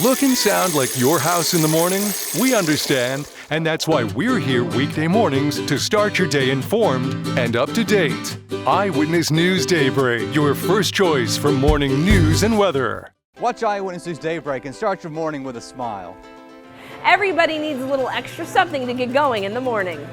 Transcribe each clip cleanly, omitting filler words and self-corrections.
Look and sound like your house in the morning? We understand, and that's why we're here weekday mornings to start your day informed and up to date. Eyewitness News Daybreak, your first choice for morning news and weather. Watch Eyewitness News Daybreak and start your morning with a smile. Everybody needs a little extra something to get going in the morning.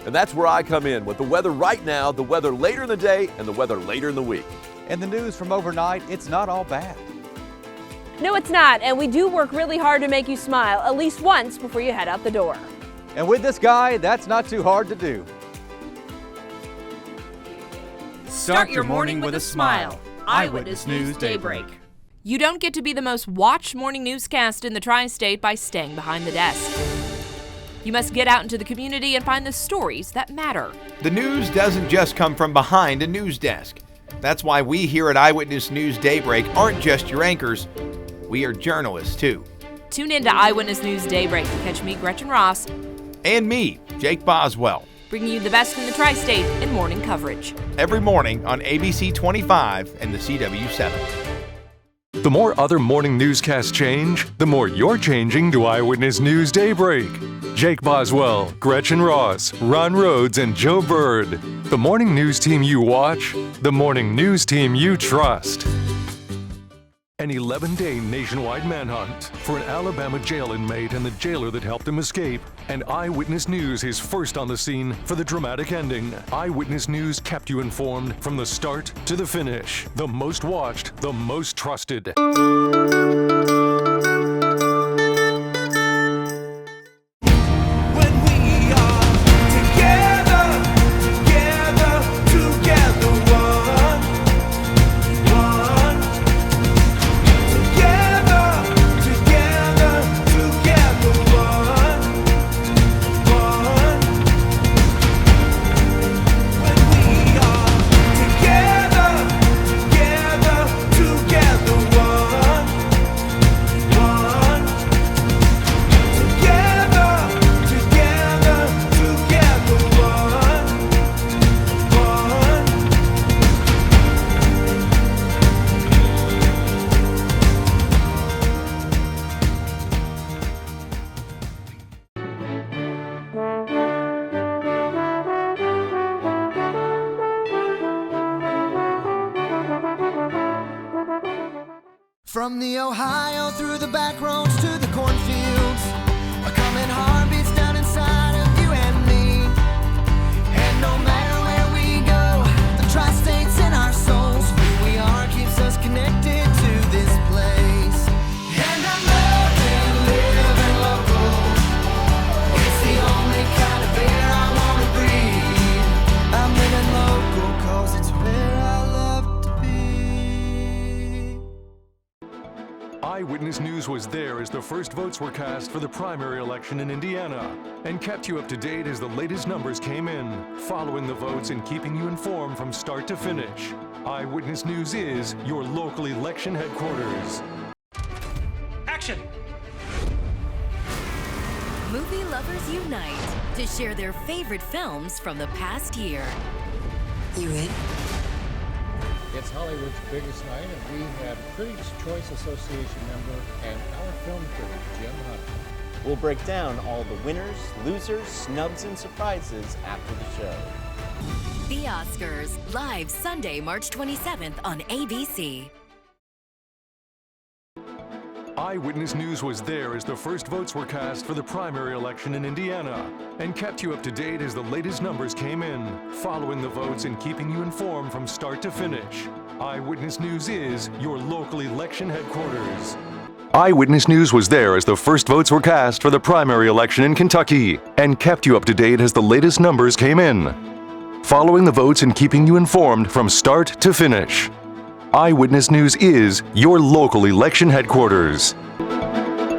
And that's where I come in with the weather right now, the weather later in the day, and the weather later in the week. And the news from overnight, it's not all bad. No, it's not, and we do work really hard to make you smile at least once before you head out the door. And with this guy, that's not too hard to do. Start your morning with a smile. Eyewitness News Daybreak. You don't get to be the most watched morning newscast in the tri-state by staying behind the desk. You must get out into the community and find the stories that matter. The news doesn't just come from behind a news desk. That's why we here at Eyewitness News Daybreak aren't just your anchors. We are journalists, too. Tune in to Eyewitness News Daybreak to catch me, Gretchen Ross. And me, Jake Boswell. Bringing you the best in the tri-state in morning coverage. Every morning on ABC 25 and the CW7. The more other morning newscasts change, the more you're changing to Eyewitness News Daybreak. Jake Boswell, Gretchen Ross, Ron Rhodes, and Joe Bird. The morning news team you watch, the morning news team you trust. An 11-day nationwide manhunt for an Alabama jail inmate and the jailer that helped him escape. And Eyewitness News is first on the scene for the dramatic ending. Eyewitness News kept you informed from the start to the finish. The most watched, the most trusted. From the Ohio through the back roads to the cornfields, a common heartbeats down inside of you and me. And no matter where we go, the tri-state's in our souls. Who we are keeps us connected to this place. And I'm loving, living local. It's the only kind of air I wanna breathe. I'm living local 'cause it's where I love to be. Eyewitness News was there as the first votes were cast for the primary election in Indiana and kept you up to date as the latest numbers came in, following the votes and keeping you informed from start to finish. Eyewitness News is your local election headquarters. Action! Movie lovers unite to share their favorite films from the past year. You in? It's Hollywood's biggest night, and we have Critics' Choice Association member and our film critic, Jim Hunter. We'll break down all the winners, losers, snubs, and surprises after the show. The Oscars, live Sunday, March 27th on ABC. Eyewitness News was there as the first votes were cast for the primary election in Indiana and kept you up to date as the latest numbers came in, following the votes and keeping you informed from start to finish. Eyewitness News is your local election headquarters. Eyewitness News was there as the first votes were cast for the primary election in Kentucky and kept you up to date as the latest numbers came in, following the votes and keeping you informed from start to finish. Eyewitness News is your local election headquarters.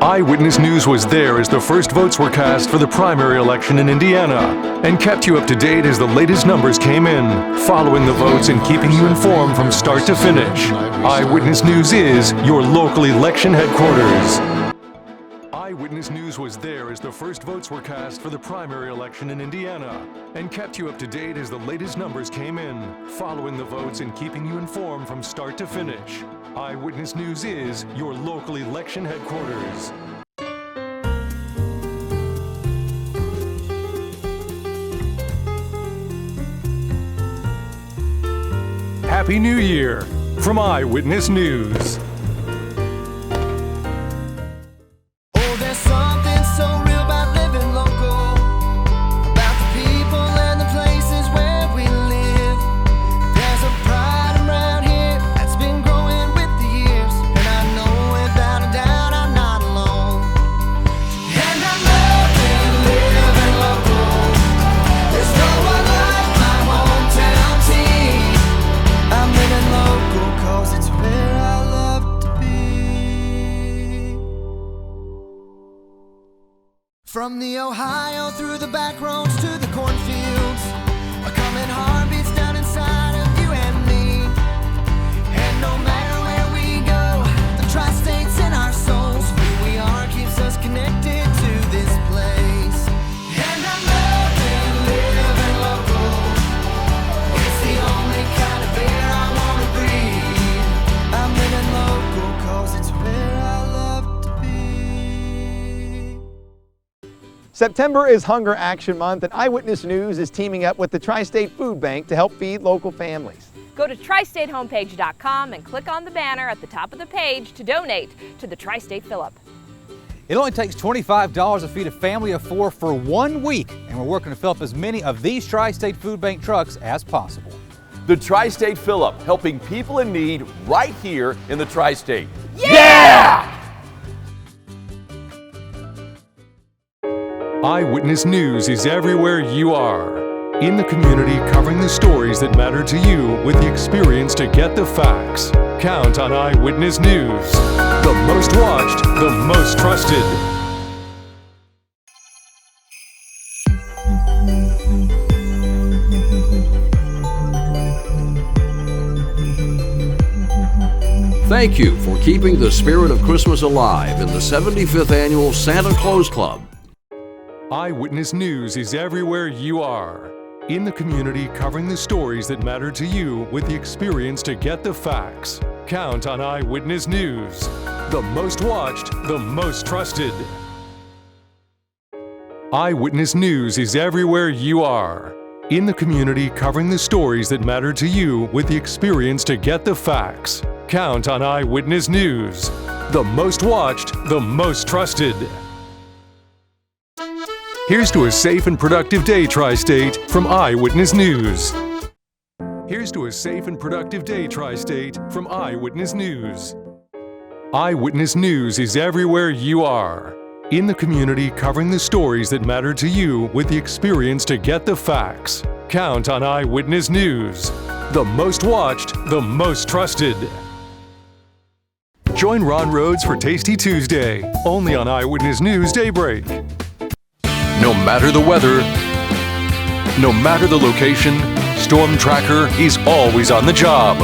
Eyewitness News was there as the first votes were cast for the primary election in Indiana and kept you up to date as the latest numbers came in, following the votes and keeping you informed from start to finish. Eyewitness News is your local election headquarters. Eyewitness News was there as the first votes were cast for the primary election in Indiana and kept you up to date as the latest numbers came in, following the votes and keeping you informed from start to finish. Eyewitness News is your local election headquarters. Happy New Year from Eyewitness News. Oh, there's something so real about living local, about the people and the places where we live. There's a pride around here that's been growing with the years, and I know without a doubt I'm not alone. And I love living local. There's no one like my hometown team. I'm living local 'cause it's where I love to be. From the Ohio through the back roads to the cornfields, a coming heartbeats down inside of you and me. And no matter where we go, the tri-state's in our souls. Who we are keeps us connected to this place. And I love living local. It's the only kind of air I wanna breathe. I'm living local 'cause it's where I love to be. September is Hunger Action Month, and Eyewitness News is teaming up with the Tri-State Food Bank to help feed local families. Go to tristatehomepage.com and click on the banner at the top of the page to donate to the Tri-State Fill-Up. It only takes $25 to feed a family of 4 for 1 week, and we're working to fill up as many of these Tri-State Food Bank trucks as possible. The Tri-State Fill-Up, helping people in need right here in the Tri-State. Eyewitness News is everywhere you are. In the community, covering the stories that matter to you with the experience to get the facts. Count on Eyewitness News. The most watched, the most trusted. Thank you for keeping the spirit of Christmas alive in the 75th Annual Santa Claus Club. Eyewitness News is everywhere you are. In the community, covering the stories that matter to you with the experience to get the facts. Count on Eyewitness News. The most watched, the most trusted. Eyewitness News is everywhere you are. In the community, covering the stories that matter to you with the experience to get the facts. Count on Eyewitness News. The most watched, the most trusted. Here's to a safe and productive day, Tri-State, from Eyewitness News. Here's to a safe and productive day, Tri-State, from Eyewitness News. Eyewitness News is everywhere you are. In the community, covering the stories that matter to you with the experience to get the facts. Count on Eyewitness News. The most watched, the most trusted. Join Ron Rhodes for Tasty Tuesday, only on Eyewitness News Daybreak. No matter the weather, no matter the location, Storm Tracker is always on the job.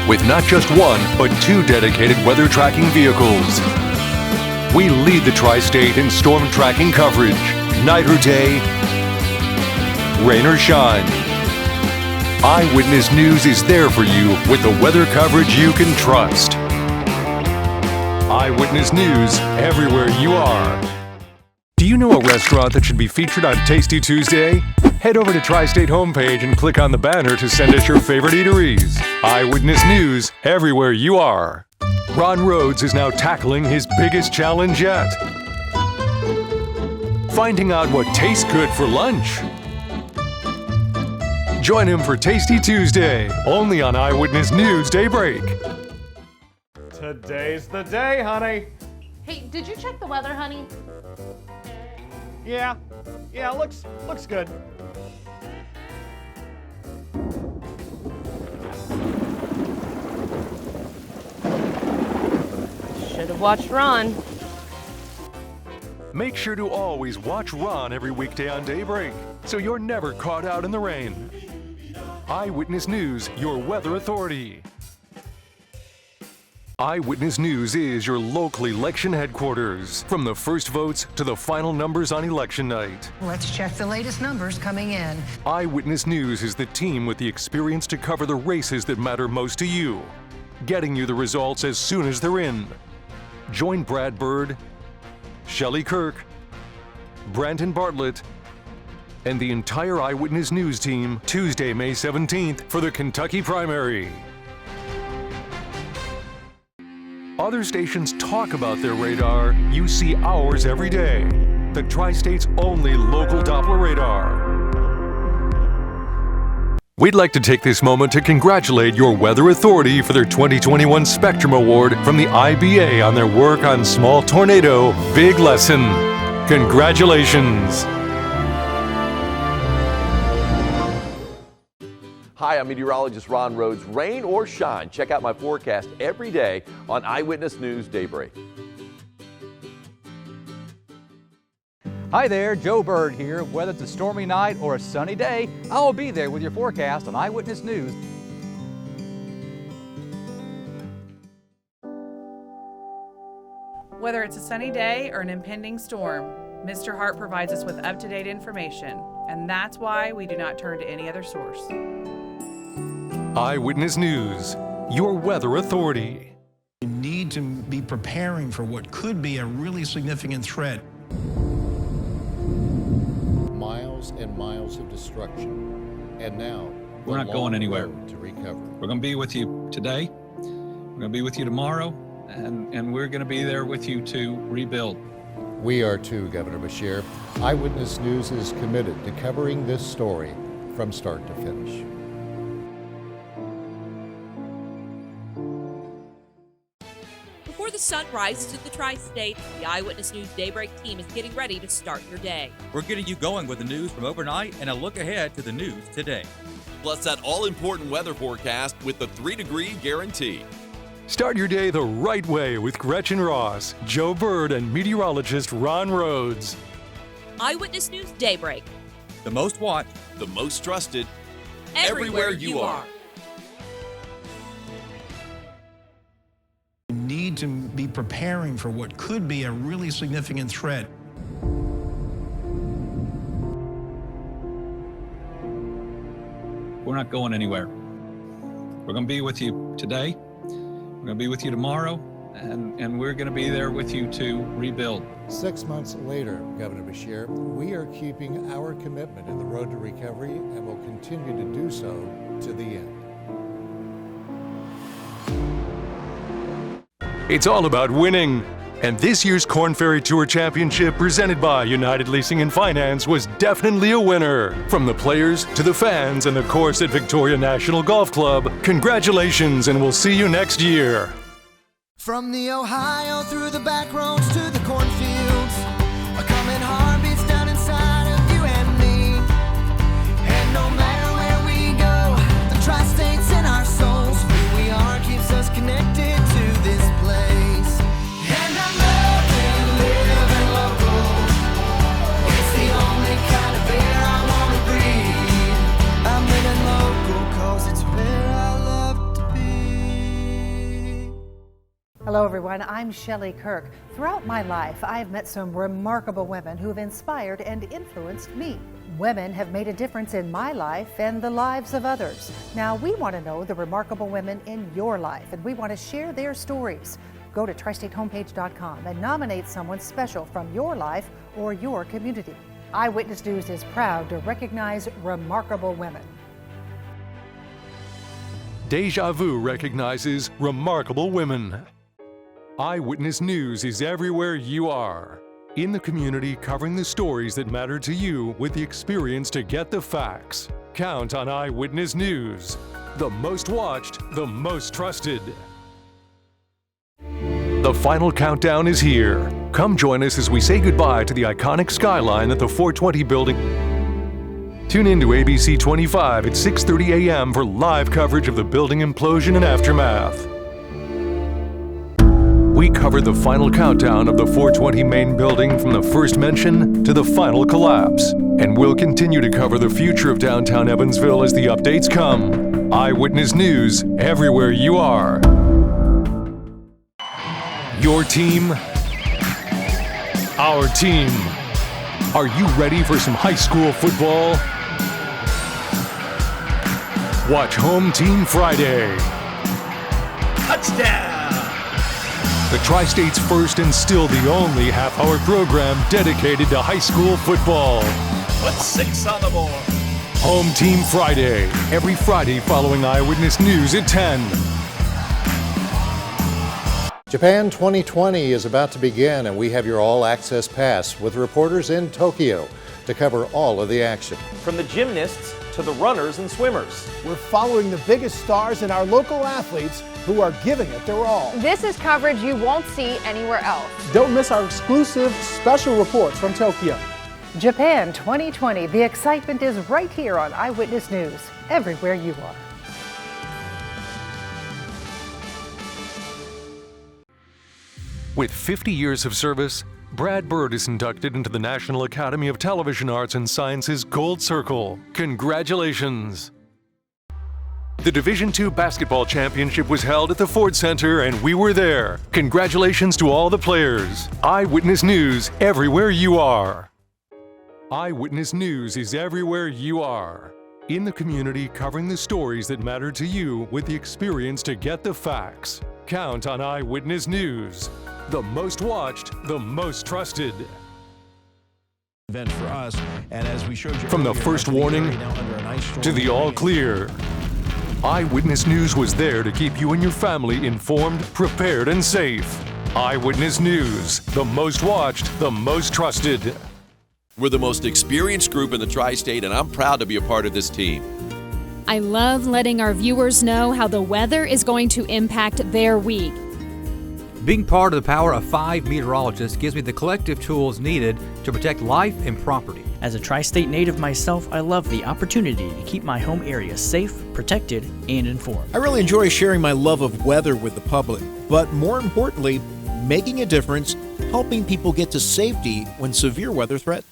With not just one, but 2 dedicated weather tracking vehicles. We lead the Tri-State in storm tracking coverage, night or day, rain or shine. Eyewitness News is there for you with the weather coverage you can trust. Eyewitness News, everywhere you are. Do you know a restaurant that should be featured on Tasty Tuesday? Head over to Tri-State homepage and click on the banner to send us your favorite eateries. Eyewitness News, everywhere you are. Ron Rhodes is now tackling his biggest challenge yet. Finding out what tastes good for lunch. Join him for Tasty Tuesday, only on Eyewitness News Daybreak. Today's the day, honey. Hey, did you check the weather, honey? Yeah, looks good. Should have watched Ron. Make sure to always watch Ron every weekday on Daybreak, so you're never caught out in the rain. Eyewitness News, your weather authority. Eyewitness News is your local election headquarters. From the first votes to the final numbers on election night. Let's check the latest numbers coming in. Eyewitness News is the team with the experience to cover the races that matter most to you, getting you the results as soon as they're in. Join Brad Bird, Shelley Kirk, Brandon Bartlett, and the entire Eyewitness News team Tuesday, May 17th for the Kentucky primary. Other stations talk about their radar. You see ours every day. The Tri-State's only local Doppler radar. We'd like to take this moment to congratulate your weather authority for their 2021 Spectrum Award from the IBA on their work on Small Tornado, Big Lesson. Congratulations. Hi, I'm meteorologist Ron Rhodes. Rain or shine, check out my forecast every day on Eyewitness News Daybreak. Hi there, Joe Bird here. Whether it's a stormy night or a sunny day, I'll be there with your forecast on Eyewitness News. Whether it's a sunny day or an impending storm, Mr. Hart provides us with up-to-date information, and that's why we do not turn to any other source. Eyewitness News, your weather authority. You need to be preparing for what could be a really significant threat. Miles and miles of destruction. And now, we're not going anywhere. To recover. We're going to be with you today. We're going to be with you tomorrow, and we're going to be there with you to rebuild. We are too, Governor Beshear. Eyewitness News is committed to covering this story from start to finish. Before the sun rises in the Tri-State, the Eyewitness News Daybreak team is getting ready to start your day. We're getting you going with the news from overnight and a look ahead to the news today. Plus that all-important weather forecast with the 3-degree guarantee. Start your day the right way with Gretchen Ross, Joe Bird, and meteorologist Ron Rhodes. Eyewitness News Daybreak. The most watched, the most trusted, everywhere you are. You need to be preparing for what could be a really significant threat. We're not going anywhere. We're going to be with you today. We're going to be with you tomorrow, and we're going to be there with you to rebuild. 6 months later, Governor Beshear, we are keeping our commitment in the road to recovery and will continue to do so to the end. It's all about winning. And this year's Korn Ferry Tour Championship, presented by United Leasing and Finance, was definitely a winner. From the players to the fans and the course at Victoria National Golf Club, congratulations, and we'll see you next year. From the Ohio through the back roads to the cornfields, a coming heartbeats down inside of you and me. And no matter where we go, the Tri-State's in our souls. Who we are keeps us connected to this place. And I'm loving living local. It's the only kind of air I want to breathe. I'm living local 'cause it's where I love to be. Hello everyone, I'm Shelley Kirk. Throughout my life, I've met some remarkable women who have inspired and influenced me. Women have made a difference in my life and the lives of others. Now we want to know the remarkable women in your life, and we want to share their stories. Go to tristatehomepage.com and nominate someone special from your life or your community. Eyewitness News is proud to recognize remarkable women. Deja Vu recognizes remarkable women. Eyewitness News is everywhere you are. In the community, covering the stories that matter to you with the experience to get the facts. Count on Eyewitness News. The most watched, the most trusted. The final countdown is here. Come join us as we say goodbye to the iconic skyline at the 420 building. Tune in to ABC 25 at 6:30 a.m. for live coverage of the building implosion and aftermath. We covered the final countdown of the 420 main building from the first mention to the final collapse. And we'll continue to cover the future of downtown Evansville as the updates come. Eyewitness News, everywhere you are. Your team, our team. Are you ready for some high school football? Watch Home Team Friday. Touchdown! The Tri-State's first and still the only half-hour program dedicated to high school football. Put 6 on the board. Home Team Friday, every Friday following Eyewitness News at 10. Japan 2020 is about to begin, and we have your all-access pass with reporters in Tokyo to cover all of the action. From the gymnasts to the runners and swimmers. We're following the biggest stars and our local athletes who are giving it their all. This is coverage you won't see anywhere else. Don't miss our exclusive special reports from Tokyo. Japan 2020. The excitement is right here on Eyewitness News, everywhere you are. With 50 years of service, Brad Bird is inducted into the National Academy of Television Arts and Sciences Gold Circle. Congratulations! The Division II Basketball Championship was held at the Ford Center, and we were there. Congratulations to all the players. Eyewitness News, everywhere you are. Eyewitness News is everywhere you are. In the community, covering the stories that matter to you with the experience to get the facts. Count on Eyewitness News. The most watched, the most trusted. Event for us, and as we showed you from the first warning to the all clear, Eyewitness News was there to keep you and your family informed, prepared, and safe. Eyewitness News, the most watched, the most trusted. We're the most experienced group in the Tri-State, and I'm proud to be a part of this team. I love letting our viewers know how the weather is going to impact their week. Being part of the Power of 5 meteorologists gives me the collective tools needed to protect life and property. As a Tri-State native myself, I love the opportunity to keep my home area safe, protected, and informed. I really enjoy sharing my love of weather with the public, but more importantly, making a difference, helping people get to safety when severe weather threatens.